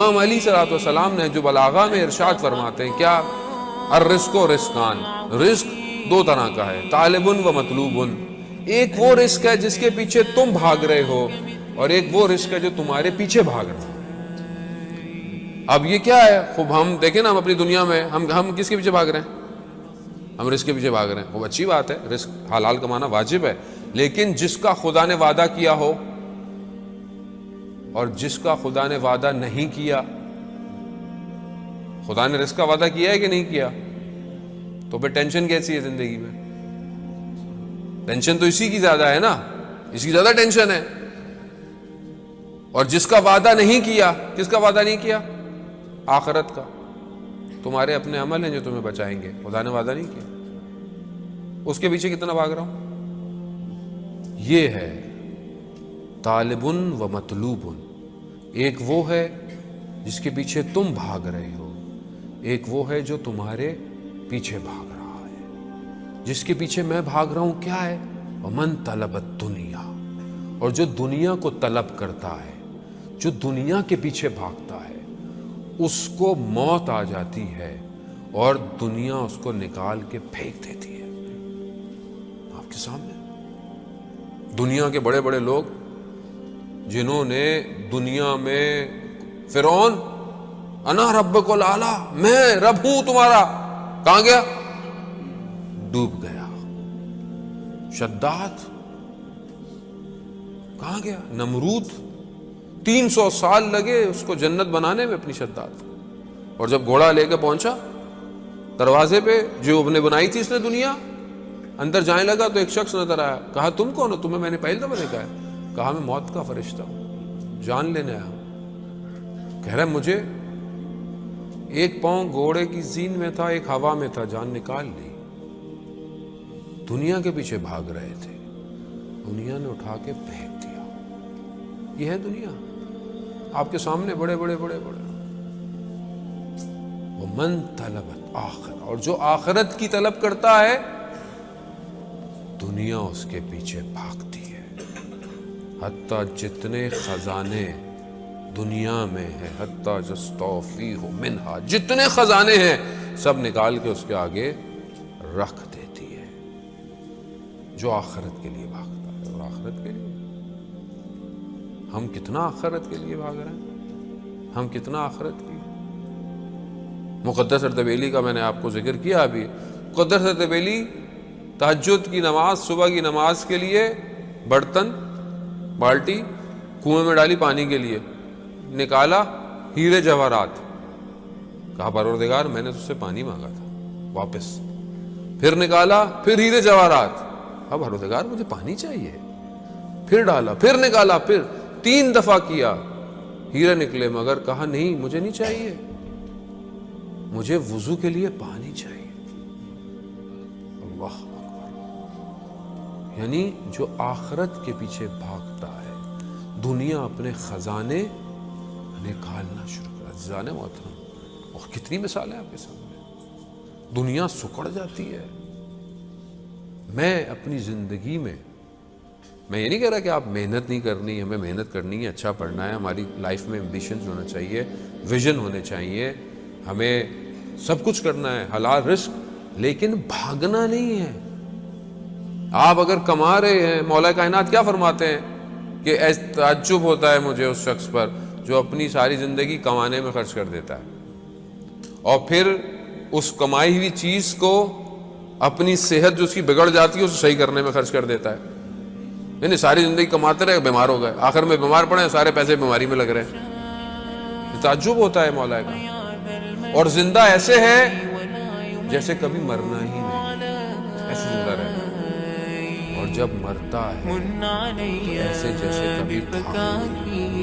امام علی صلی اللہ علیہ وسلم نے جو بلاغہ میں ارشاد فرماتے ہیں کیا؟ الرزق و رزقان، رزق دو طرح کا ہے، طالب و مطلوب۔ ایک وہ رزق ہے جس کے پیچھے تم بھاگ رہے ہو، اور ایک وہ رزق ہے جو تمہارے پیچھے بھاگ رہا ہے۔ اب یہ کیا ہے؟ خوب ہم دیکھیں نا، ہم اپنی دنیا میں ہم کس کے پیچھے بھاگ رہے ہیں؟ ہم رزق کے پیچھے بھاگ رہے ہیں۔ خوب اچھی بات ہے، رزق حلال کمانا واجب ہے، لیکن جس کا خدا نے وعدہ کیا ہو اور جس کا خدا نے وعدہ نہیں کیا، خدا نے رزق کا وعدہ کیا ہے کہ نہیں کیا، تو پھر ٹینشن کیسی ہے زندگی میں؟ ٹینشن تو اسی کی زیادہ ہے نا، اس کی زیادہ ٹینشن ہے۔ اور جس کا وعدہ نہیں کیا، کس کا وعدہ نہیں کیا؟ آخرت کا۔ تمہارے اپنے عمل ہیں جو تمہیں بچائیں گے، خدا نے وعدہ نہیں کیا، اس کے پیچھے کتنا بھاگ رہا ہوں۔ یہ ہے طالب و مطلوب۔ ایک وہ ہے جس کے پیچھے تم بھاگ رہے ہو، ایک وہ ہے جو تمہارے پیچھے بھاگ رہا ہے۔ جس کے پیچھے میں بھاگ رہا ہوں کیا ہے؟ ومن طلب الدنیا، اور جو دنیا کو طلب کرتا ہے، جو دنیا کے پیچھے بھاگتا ہے، اس کو موت آ جاتی ہے اور دنیا اس کو نکال کے پھینک دیتی ہے۔ آپ کے سامنے دنیا کے بڑے بڑے لوگ جنہوں نے دنیا میں فرعون انا ربک الاعلی، میں رب ہوں تمہارا، کہاں گیا؟ ڈوب گیا۔ شداد کہاں گیا؟ نمرود 300 سال لگے اس کو جنت بنانے میں اپنی شداد، اور جب گھوڑا لے کے پہنچا دروازے پہ جو نے بنائی تھی اس نے دنیا، اندر جانے لگا تو ایک شخص نظر آیا، کہا تم کون ہو؟ تمہیں میں نے پہلے دفعہ دیکھا ہے۔ کہا میں موت کا فرشتہ ہوں، جان لینے آیا ہوں۔ کہہ رہا ہے مجھے ایک پاؤں گھوڑے کی زین میں تھا، ایک ہوا میں تھا، جان نکال لی۔ دنیا کے پیچھے بھاگ رہے تھے، دنیا نے اٹھا کے پھینک دیا۔ یہ ہے دنیا آپ کے سامنے، بڑے بڑے بڑے بڑے۔ ومن طلب الآخرہ، اور جو آخرت کی طلب کرتا ہے، دنیا اس کے پیچھے بھاگتی ہے۔ حتیٰ جتنے خزانے دنیا میں ہیں، حتیٰ یستوفیہ منہا، جتنے خزانے ہیں سب نکال کے اس کے آگے رکھ دیتی ہے۔ جو آخرت کے لیے بھاگتا ہے، اور آخرت کے لیے ہم کتنا آخرت کے لیے بھاگ رہے ہیں، ہم کتنا آخرت کی۔ مقدس اردبیلی کا میں نے آپ کو ذکر کیا ابھی۔ مقدس اردبیلی تہجد کی نماز، صبح کی نماز کے لیے برتن بالٹی کنویں میں ڈالی پانی کے لیے، نکالا ہیرے جواہرات، کہا پروردگار میں نے تجھ سے پانی مانگا تھا واپس۔ پھر نکالا، پھر ہیرے جواہرات، اب پروردگار مجھے پانی چاہیے۔ پھر ڈالا، پھر نکالا، پھر 3 دفعہ کیا، ہیرے نکلے، مگر کہا نہیں مجھے نہیں چاہیے، مجھے وضو کے لیے پانی چاہیے۔ اللہ اکبر۔ یعنی جو آخرت کے پیچھے بھاگتا ہے، دنیا اپنے خزانے نکالنا شروع کر۔ عزیزان محترم، اور کتنی مثالیں آپ کے سامنے، دنیا سکڑ جاتی ہے۔ میں اپنی زندگی میں یہ نہیں کہہ رہا کہ آپ محنت نہیں کرنی، ہمیں محنت کرنی ہے، اچھا پڑھنا ہے، ہماری لائف میں ایمبیشنز ہونا چاہیے، ویژن ہونے چاہیے، ہمیں سب کچھ کرنا ہے، حلال رزق، لیکن بھاگنا نہیں ہے۔ آپ اگر کما رہے ہیں، مولا کائنات کیا فرماتے ہیں کہ تعجب ہوتا ہے مجھے اس شخص پر جو اپنی ساری زندگی کمانے میں خرچ کر دیتا ہے، اور پھر اس کمائی ہوئی چیز کو اپنی صحت جو اس کی بگڑ جاتی ہے اسے صحیح کرنے میں خرچ کر دیتا ہے۔ یعنی ساری زندگی کماتے رہے، بیمار ہو گئے، آخر میں بیمار پڑے، سارے پیسے بیماری میں لگ رہے ہیں۔ تعجب ہوتا ہے مولا کا۔ اور زندہ ایسے ہے جیسے کبھی مرنا ہی نہیں، ایسے زندہ رہتا ہے، اور جب مرتا ہے تو ایسے جیسے کبھی بھاگا نہیں۔